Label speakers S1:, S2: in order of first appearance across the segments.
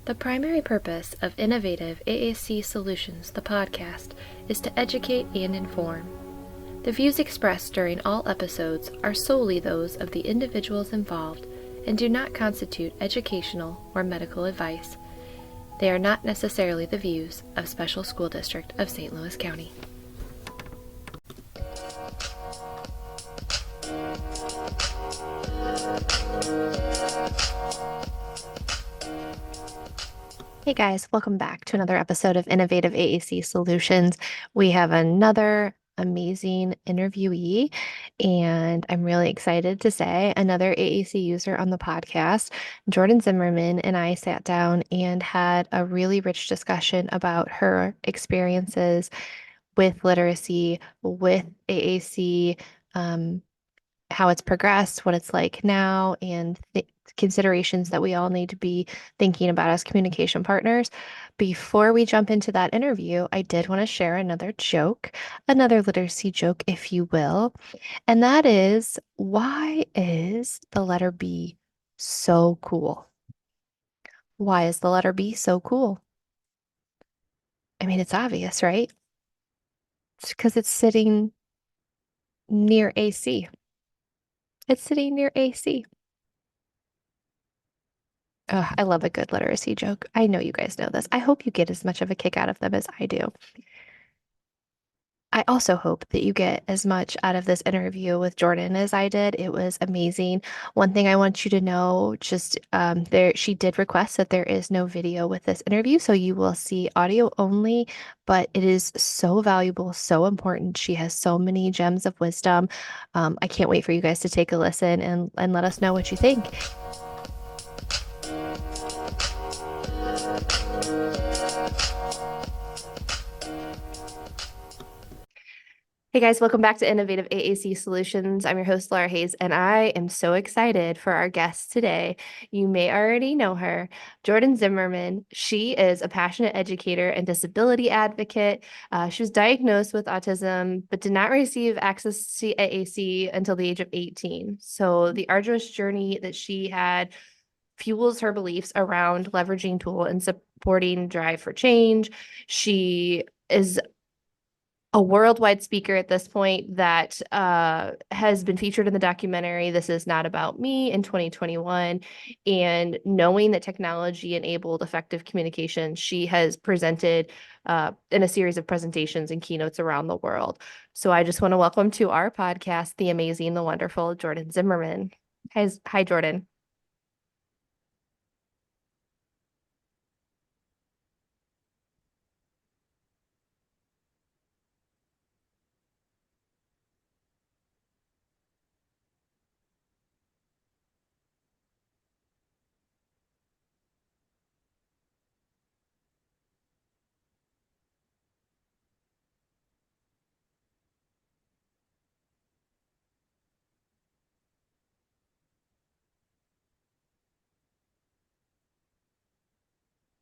S1: The primary purpose of Innovative AAC Solutions, the podcast, is to educate and inform. The views expressed during all episodes are solely those of the individuals involved and do not constitute educational or medical advice. They are not necessarily the views of Special School District of St. Louis County. Hey guys, welcome back to another episode of Innovative AAC Solutions. We have another amazing interviewee, and I'm really excited to say another AAC user on the podcast. Jordyn Zimmerman and I sat down and had a really rich discussion about her experiences with literacy, with AAC, how it's progressed, what it's like now, and the considerations that we all need to be thinking about as communication partners. Before we jump into that interview, I did want to share another joke, another literacy joke, if you will. And that is, why is the letter B so cool? Why is the letter B so cool? I mean, it's obvious, right? It's because it's sitting near AC. It's sitting near AC. Oh, I love a good literacy joke. I know you guys know this. I hope you get as much of a kick out of them as I do. I also hope that you get as much out of this interview with Jordyn as I did. It was amazing. One thing I want you to know, just she did request that there is no video with this interview, so you will see audio only, but it is so valuable, so important. She has so many gems of wisdom. I can't wait for you guys to take a listen and let us know what you think. Hey guys, welcome back to Innovative AAC Solutions. I'm your host, Laura Hayes, and I am so excited for our guest today. You may already know her, Jordyn Zimmerman. She is a passionate educator and disability advocate. She was diagnosed with autism, but did not receive access to AAC until the age of 18. So the arduous journey that she had fuels her beliefs around leveraging tool and supporting drive for change. She is a worldwide speaker at this point that has been featured in the documentary This Is Not About Me in 2021. And knowing that technology enabled effective communication, she has presented in a series of presentations and keynotes around the world. So I just want to welcome to our podcast the amazing, the wonderful Jordyn Zimmerman. Hi, Jordyn.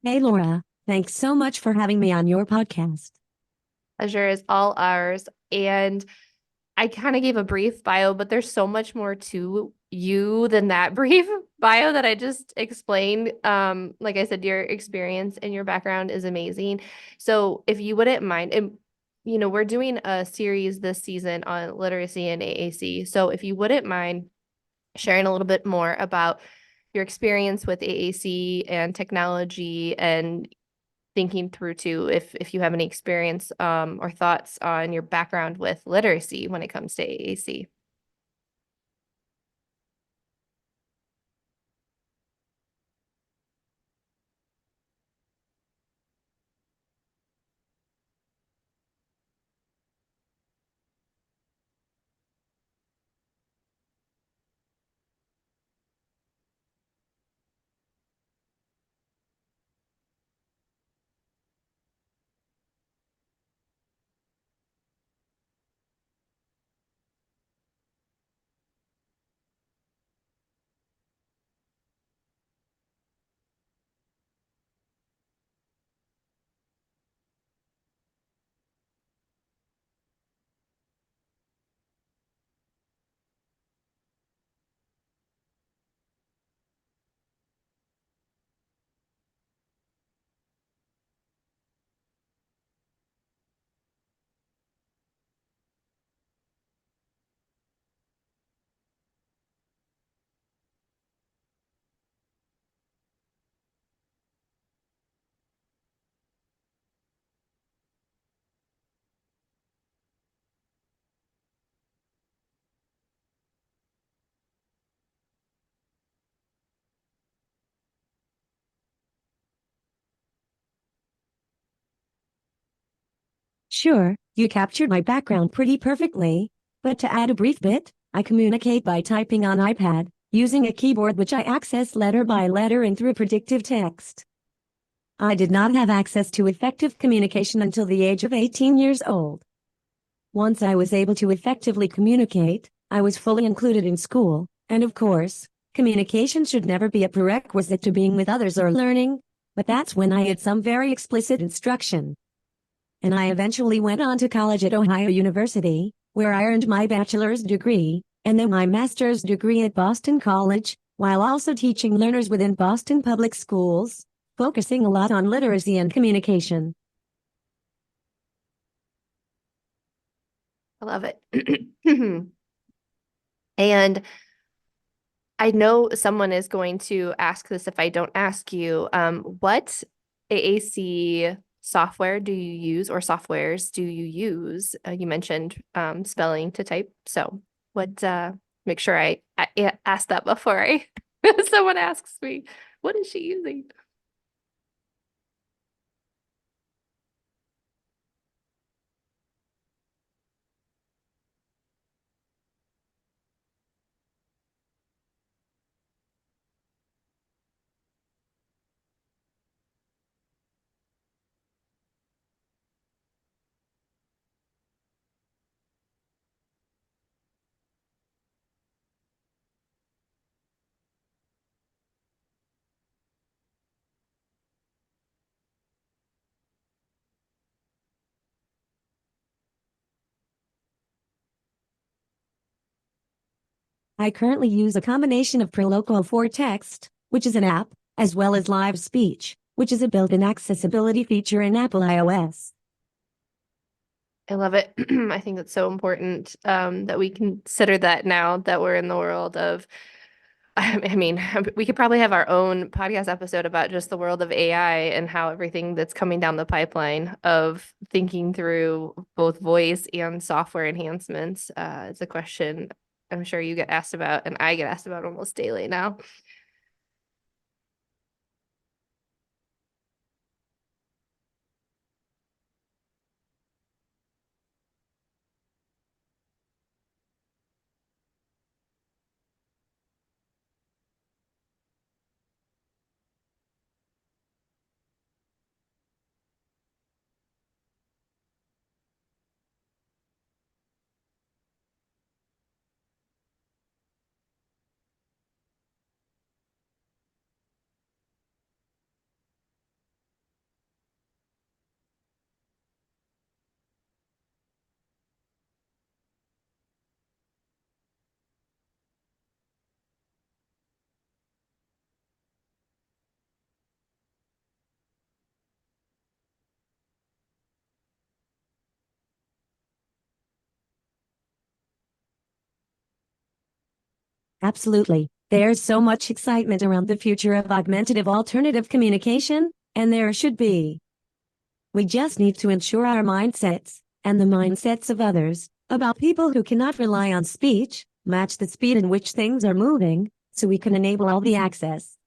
S2: Hey, Laura. Thanks so much for having me on your podcast.
S1: Pleasure is all ours. And I kind of gave a brief bio, but there's so much more to you than that brief bio that I just explained. Like I said, your experience and your background is amazing. So if you wouldn't mind, and we're doing a series this season on literacy and AAC. So if you wouldn't mind sharing a little bit more about your experience with AAC and technology, and thinking through too if you have any experience or thoughts on your background with literacy when it comes to AAC.
S2: Sure, you captured my background pretty perfectly. But to add a brief bit, I communicate by typing on iPad, using a keyboard which I access letter by letter and through predictive text. I did not have access to effective communication until the age of 18 years old. Once I was able to effectively communicate, I was fully included in school, and of course, communication should never be a prerequisite to being with others or learning, but that's when I had some very explicit instruction. And I eventually went on to college at Ohio University, where I earned my bachelor's degree, and then my master's degree at Boston College, while also teaching learners within Boston public schools, focusing a lot on literacy and communication.
S1: I love it. And I know someone is going to ask this if I don't ask you. What AAC software do you use or softwares do you use? You mentioned spelling to type. So what make sure I ask that before I someone asks me, what is she using?
S2: I currently use a combination of Proloquo for text, which is an app, as well as Live Speech, which is a built-in accessibility feature in Apple iOS.
S1: I love it. I think it's so important that we consider that now that we're in the world of, I mean, we could probably have our own podcast episode about just the world of AI and how everything that's coming down the pipeline of thinking through both voice and software enhancements. It's a question I'm sure you get asked about, and I get asked about almost daily now.
S2: Absolutely. There's so much excitement around the future of augmentative alternative communication, and there should be. We just need to ensure our mindsets, and the mindsets of others, about people who cannot rely on speech, match the speed in which things are moving, so we can enable all the access.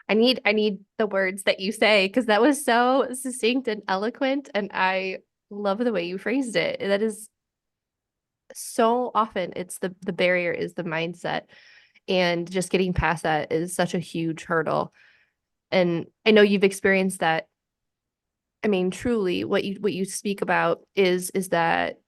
S1: I need the words that you say because that was so succinct and eloquent, and I love the way you phrased it. That is so often it's the barrier is the mindset, and just getting past that is such a huge hurdle. And I know you've experienced that. I mean, truly, what you speak about is that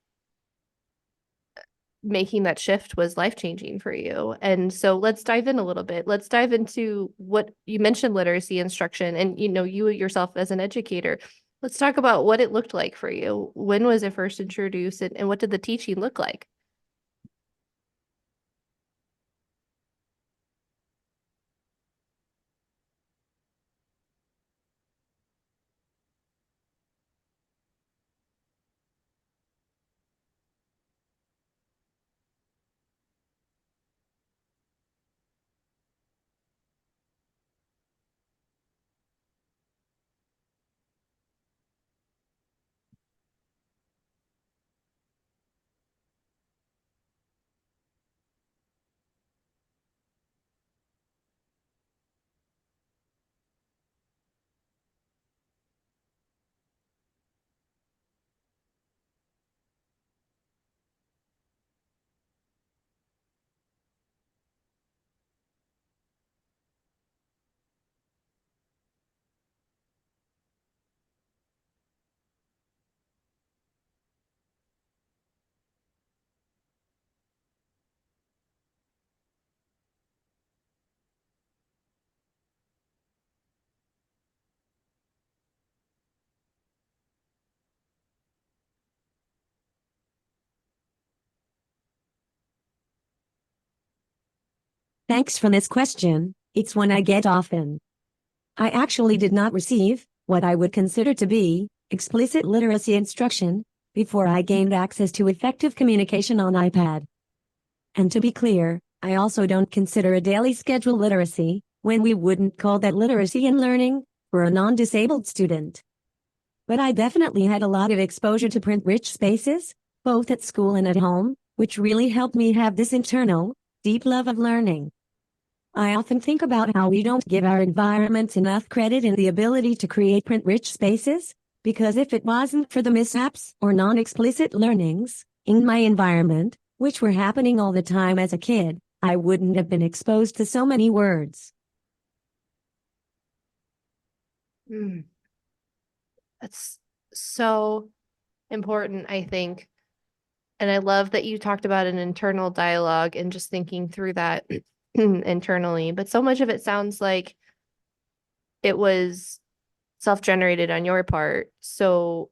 S1: making that shift was life-changing for you. And so let's dive in a little bit. Let's dive into what you mentioned, literacy instruction, and you yourself as an educator. Let's talk about what it looked like for you. When was it first introduced, and what did the teaching look like?
S2: Thanks for this question. It's one I get often. I actually did not receive what I would consider to be explicit literacy instruction before I gained access to effective communication on iPad. And to be clear, I also don't consider a daily schedule literacy when we wouldn't call that literacy in learning for a non-disabled student. But I definitely had a lot of exposure to print-rich spaces, both at school and at home, which really helped me have this internal, deep love of learning. I often think about how we don't give our environments enough credit in the ability to create print-rich spaces, because if it wasn't for the mishaps or non-explicit learnings in my environment, which were happening all the time as a kid, I wouldn't have been exposed to so many words.
S1: Mm, that's so important, I think. And I love that you talked about an internal dialogue and just thinking through that internally. But so much of it sounds like it was self-generated on your part. So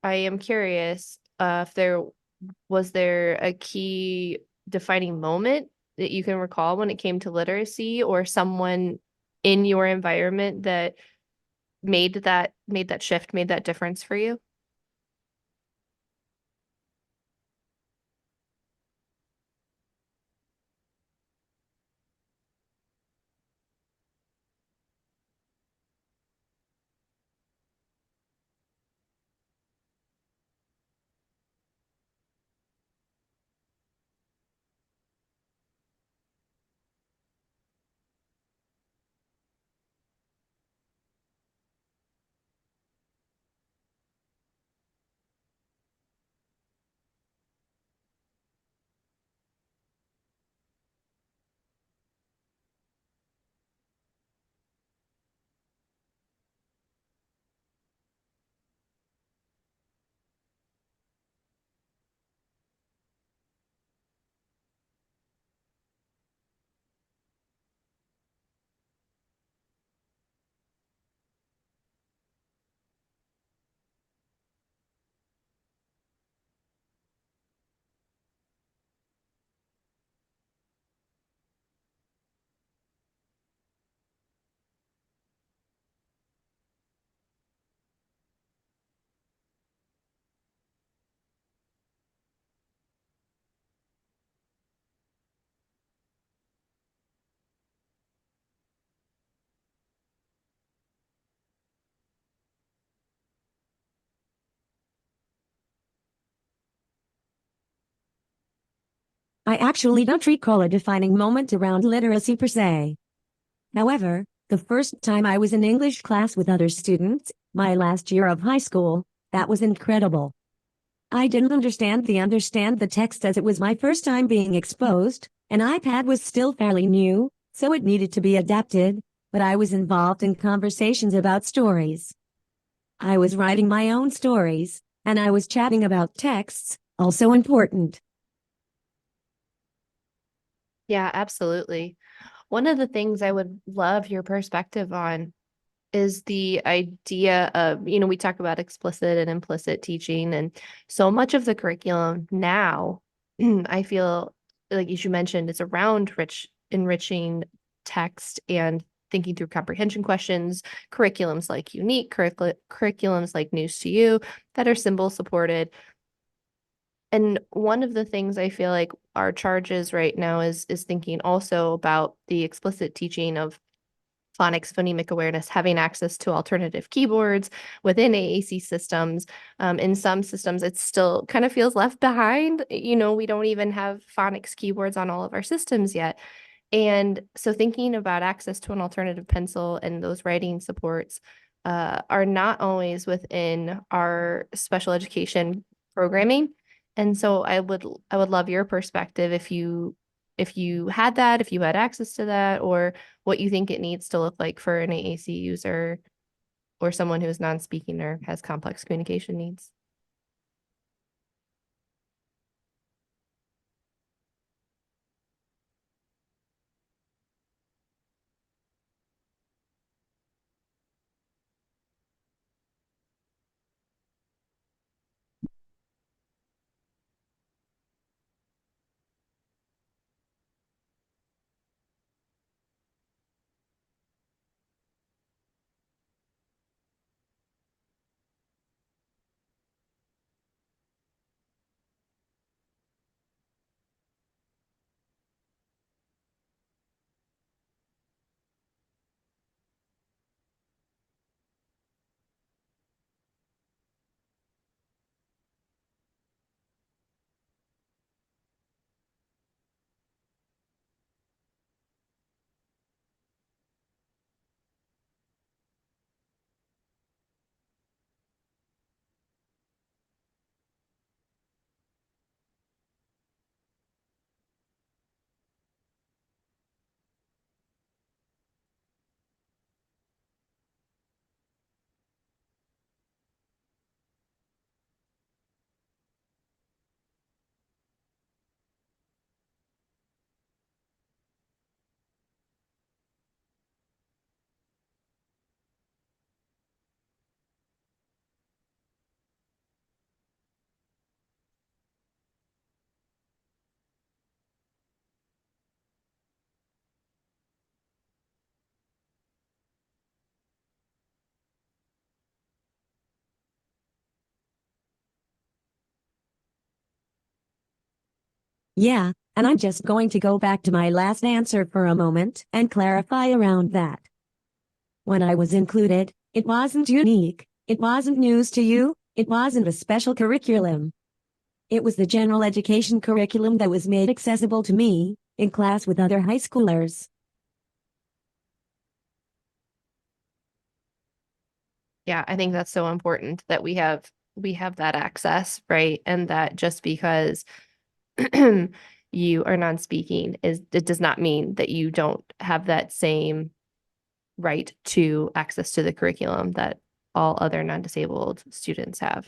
S1: I am curious if there a key defining moment that you can recall when it came to literacy, or someone in your environment that made that shift, made that difference for you?
S2: I actually don't recall a defining moment around literacy per se. However, the first time I was in English class with other students, my last year of high school, that was incredible. I didn't understand the text as it was my first time being exposed. An iPad was still fairly new, so it needed to be adapted, but I was involved in conversations about stories. I was writing my own stories, and I was chatting about texts, also important.
S1: Yeah, absolutely. One of the things I would love your perspective on is the idea of, we talk about explicit and implicit teaching, and so much of the curriculum now, I feel like, as you mentioned, it's around enriching text and thinking through comprehension questions, curriculums like Unique, curriculums like News to You that are symbol supported. And one of the things I feel like our charge is right now is thinking also about the explicit teaching of phonics, phonemic awareness, having access to alternative keyboards within AAC systems. In some systems, it still kind of feels left behind. We don't even have phonics keyboards on all of our systems yet. And so thinking about access to an alternative pencil and those writing supports are not always within our special education programming. And so I would love your perspective if you had that, if you had access to that, or what you think it needs to look like for an AAC user or someone who is non-speaking or has complex communication needs.
S2: Yeah, and I'm just going to go back to my last answer for a moment and clarify around that. When I was included, it wasn't unique, it wasn't news to you, it wasn't a special curriculum. It was the general education curriculum that was made accessible to me, in class with other high schoolers.
S1: Yeah, I think that's so important that we have that access, right? And that just because you are non-speaking is it does not mean that you don't have that same right to access to the curriculum that all other non-disabled students have.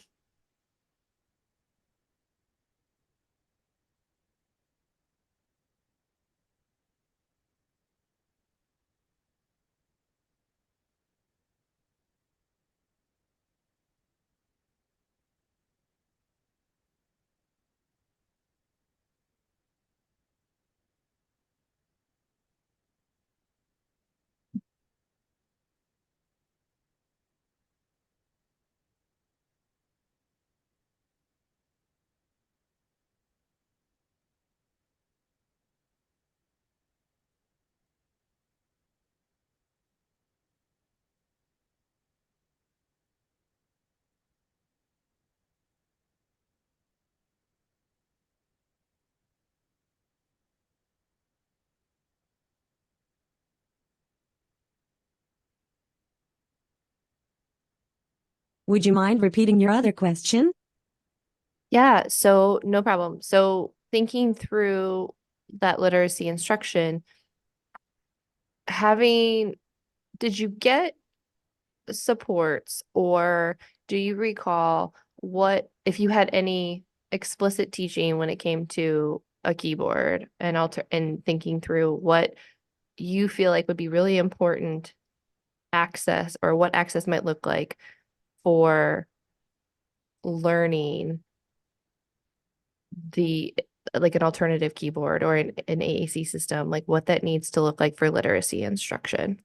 S2: Would you mind repeating your other question?
S1: Yeah, so no problem. So thinking through that literacy instruction, having, did you get supports or do you recall what, if you had any explicit teaching when it came to a keyboard and thinking through what you feel like would be really important access or what access might look like for learning the like an alternative keyboard or an AAC system, like what that needs to look like for literacy instruction.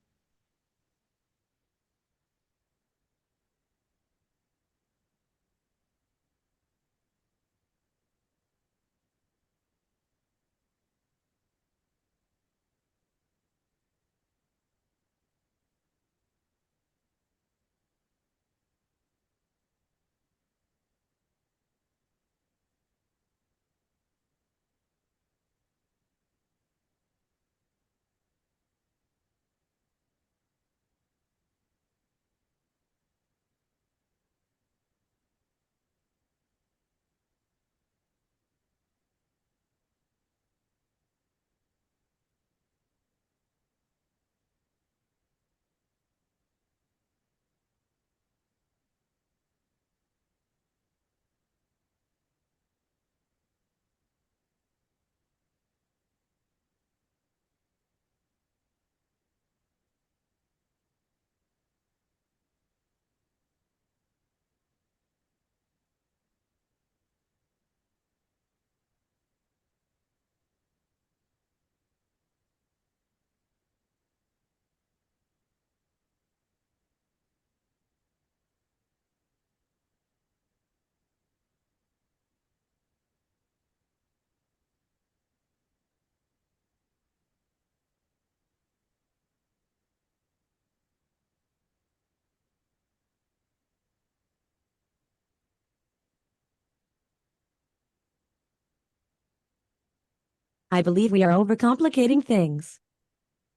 S2: I believe we are overcomplicating things.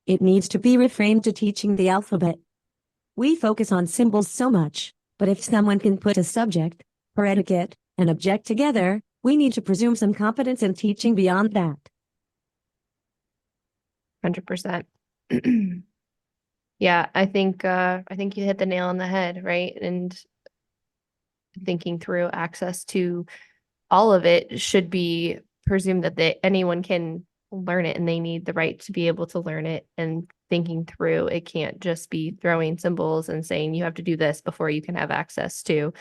S2: It needs to be reframed to teaching the alphabet. We focus on symbols so much, but if someone can put a subject, predicate, and object together, we need to presume some competence in teaching beyond that.
S1: 100%. Yeah, I think you hit the nail on the head, right? And thinking through access to all of it should be presumed that anyone can learn it and they need the right to be able to learn it. And thinking through it can't just be throwing symbols and saying you have to do this before you can have access to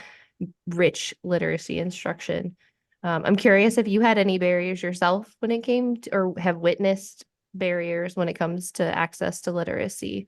S1: rich literacy instruction. I'm curious if you had any barriers yourself when it came to, or have witnessed barriers when it comes to access to literacy.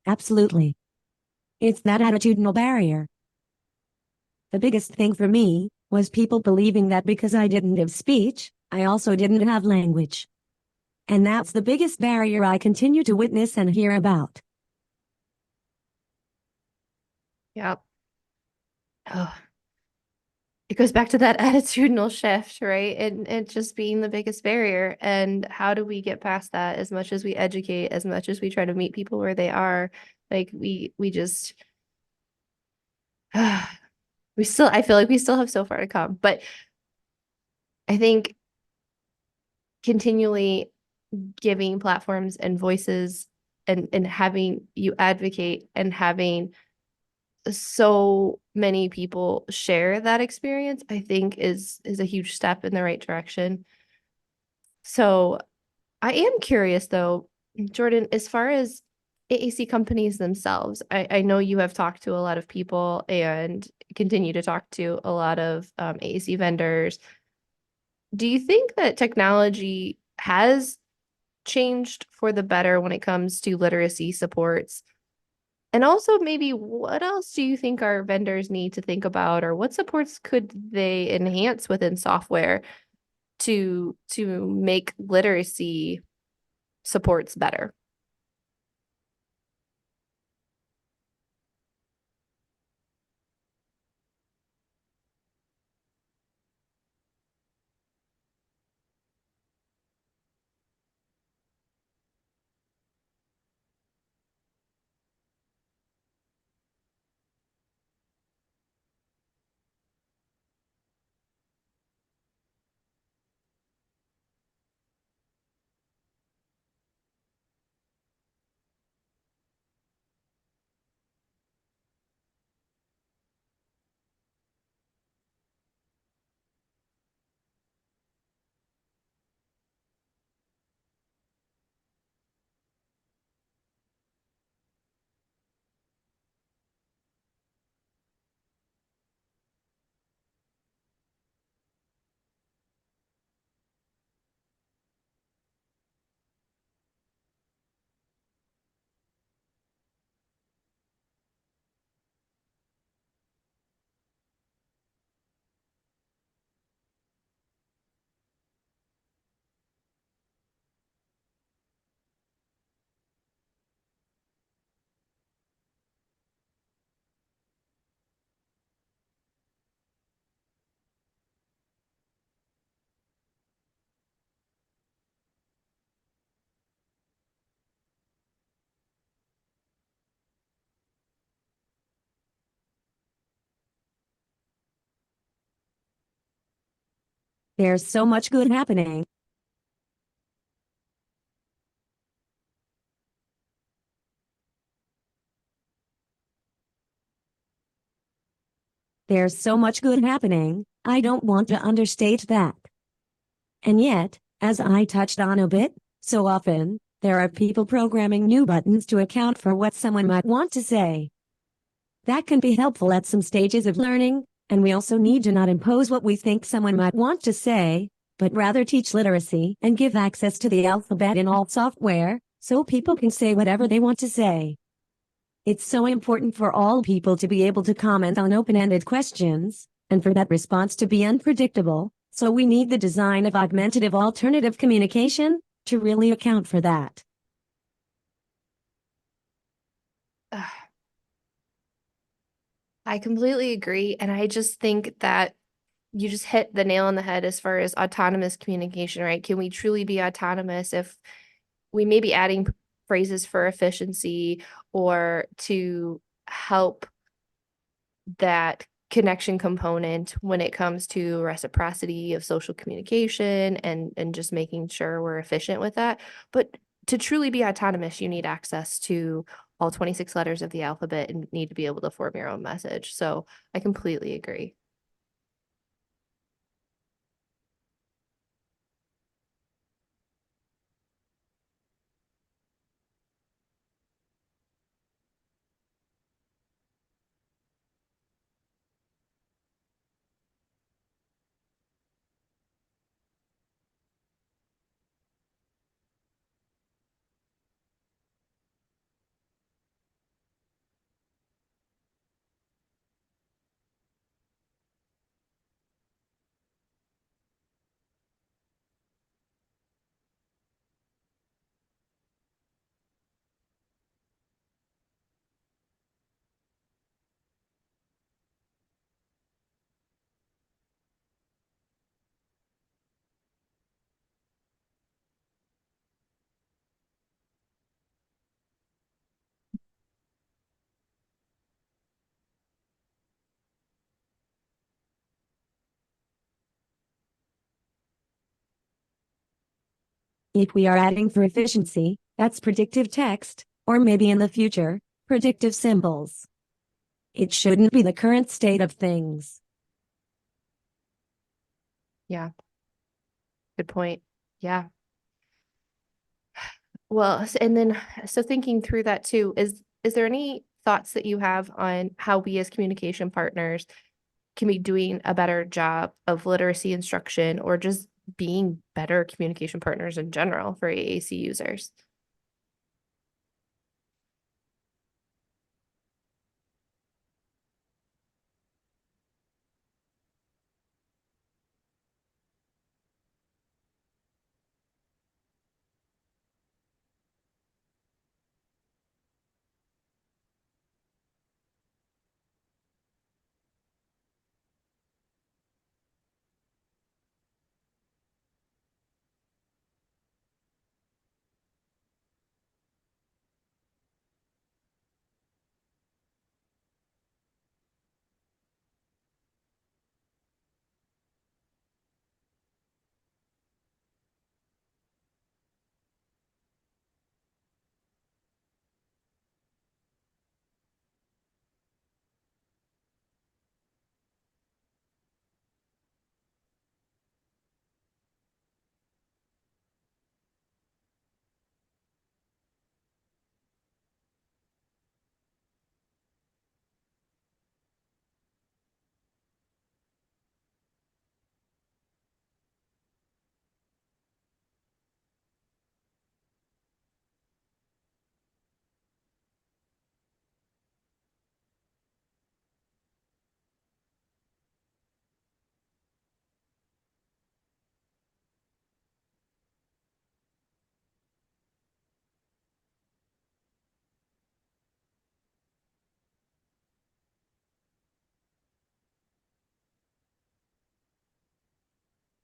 S2: Absolutely. It's that attitudinal barrier. The biggest thing for me was people believing that because I didn't have speech, I also didn't have language. And that's the biggest barrier I continue to witness and hear about.
S1: Yep. Oh, it goes back to that attitudinal shift, right? And it just being the biggest barrier. And how do we get past that? As much as we educate, as much as we try to meet people where they are, like we just we still I feel like we still have so far to come. But I think continually giving platforms and voices and having you advocate and having so many people share that experience, I think is a huge step in the right direction. So I am curious though, Jordyn, as far as AAC companies themselves, I know you have talked to a lot of people and continue to talk to a lot of AAC vendors. Do you think that technology has changed for the better when it comes to literacy supports? And also, maybe what else do you think our vendors need to think about, or what supports could they enhance within software to make literacy supports better?
S2: There's so much good happening. There's so much good happening. I don't want to understate that. And yet, as I touched on a bit, so often, there are people programming new buttons to account for what someone might want to say. That can be helpful at some stages of learning, and we also need to not impose what we think someone might want to say, but rather teach literacy and give access to the alphabet in all software, so people can say whatever they want to say. It's so important for all people to be able to comment on open-ended questions, and for that response to be unpredictable, so we need the design of augmentative alternative communication to really account for that.
S1: I completely agree. And I just think that you just hit the nail on the head as far as autonomous communication, right? Can we truly be autonomous if we may be adding phrases for efficiency or to help that connection component when it comes to reciprocity of social communication and just making sure we're efficient with that. But to truly be autonomous, you need access to all 26 letters of the alphabet and need to be able to form your own message. So I completely agree.
S2: If we are adding for efficiency, that's predictive text, or maybe in the future, predictive symbols. It shouldn't be the current state of things.
S1: Yeah, good point. Yeah. Well, and then so thinking through that too, is there any thoughts that you have on how we as communication partners can be doing a better job of literacy instruction or just being better communication partners in general for AAC users?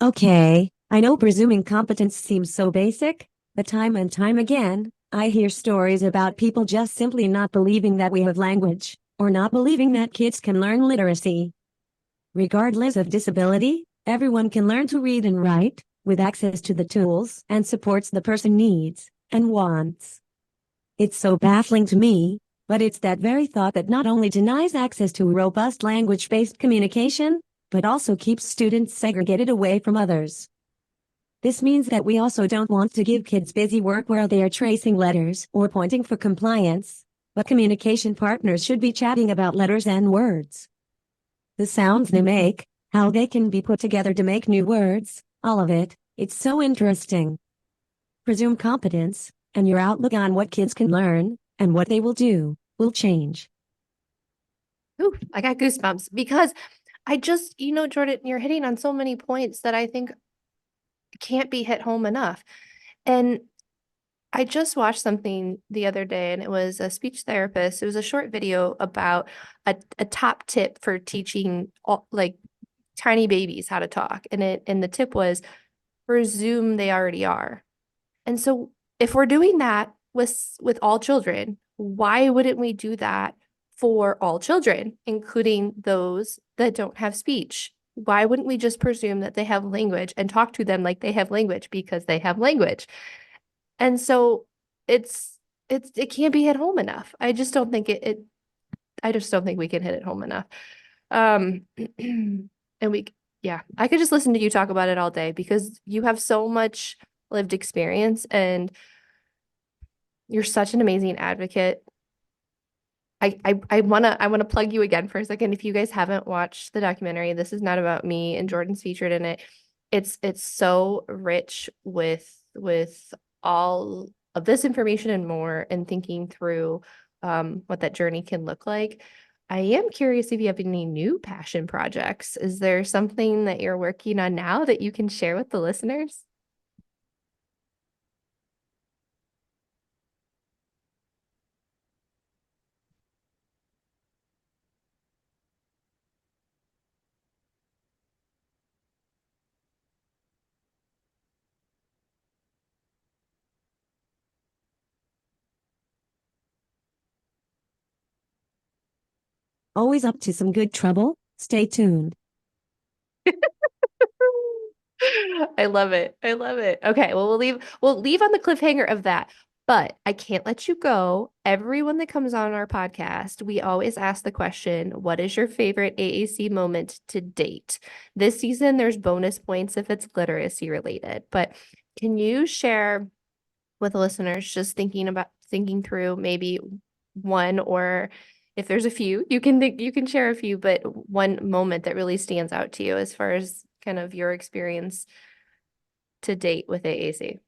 S2: Okay, I know presuming competence seems so basic, but time and time again, I hear stories about people just simply not believing that we have language, or not believing that kids can learn literacy. Regardless of disability, everyone can learn to read and write, with access to the tools and supports the person needs and wants. It's so baffling to me, but it's that very thought that not only denies access to robust language-based communication, but also keeps students segregated away from others. This means that we also don't want to give kids busy work where they are tracing letters or pointing for compliance, but communication partners should be chatting about letters and words. The sounds they make, how they can be put together to make new words, all of it, it's so interesting. Presume competence, and your outlook on what kids can learn, and what they will do, will change.
S1: Ooh, I got goosebumps because I just, Jordyn, you're hitting on so many points that I think can't be hit home enough. And I just watched something the other day and it was a speech therapist. It was a short video about a top tip for teaching like tiny babies how to talk. And the tip was presume they already are. And so if we're doing that with all children, why wouldn't we do that for all children, including those that don't have speech? Why wouldn't we just presume that they have language and talk to them like they have language because they have language? And so it's it can't be hit home enough. I just don't think I just don't think we can hit it home enough. Um and we yeah, I could just listen to you talk about it all day because you have so much lived experience and you're such an amazing advocate. I wanna plug you again for a second. If you guys haven't watched the documentary, This Is Not About Me, and Jordyn's featured in it. It's so rich with all of this information and more, and thinking through what that journey can look like. I am curious if you have any new passion projects. Is there something that you're working on now that you can share with the listeners?
S2: Always up to some good trouble? Stay tuned.
S1: I love it. I love it. Okay, well we'll leave on the cliffhanger of that. But I can't let you go. Everyone that comes on our podcast, we always ask the question, what is your favorite AAC moment to date? This season, there's bonus points if it's literacy related, but can you share with the listeners just thinking through maybe one, or if there's a few, you can share a few, but one moment that really stands out to you as far as kind of your experience to date with AAC.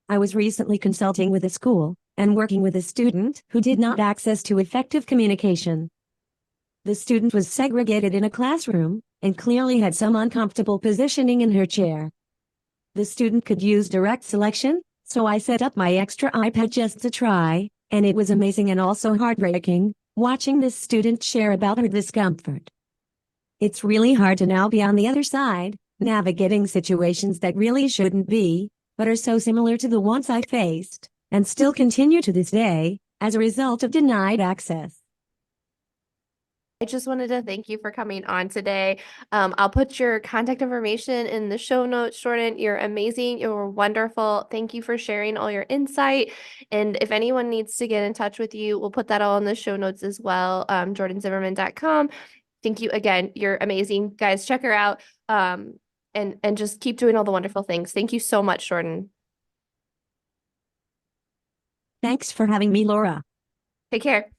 S2: I was recently consulting with a school and working with a student who did not access to effective communication. The student was segregated in a classroom and clearly had some uncomfortable positioning in her chair. The student could use direct selection, so I set up my extra iPad just to try, and it was amazing and also heartbreaking watching this student share about her discomfort. It's really hard to now be on the other side, navigating situations that really shouldn't be, but are so similar to the ones I faced, and still continue to this day, as a result of denied access.
S1: I just wanted to thank you for coming on today. I'll put your contact information in the show notes, Jordyn. You're amazing. You're wonderful. Thank you for sharing all your insight. And if anyone needs to get in touch with you, we'll put that all in the show notes as well. JordynZimmerman.com. Thank you again. You're amazing. Guys, check her out. And just keep doing all the wonderful things. Thank you so much, Jordyn.
S2: Thanks for having me, Laura.
S1: Take care.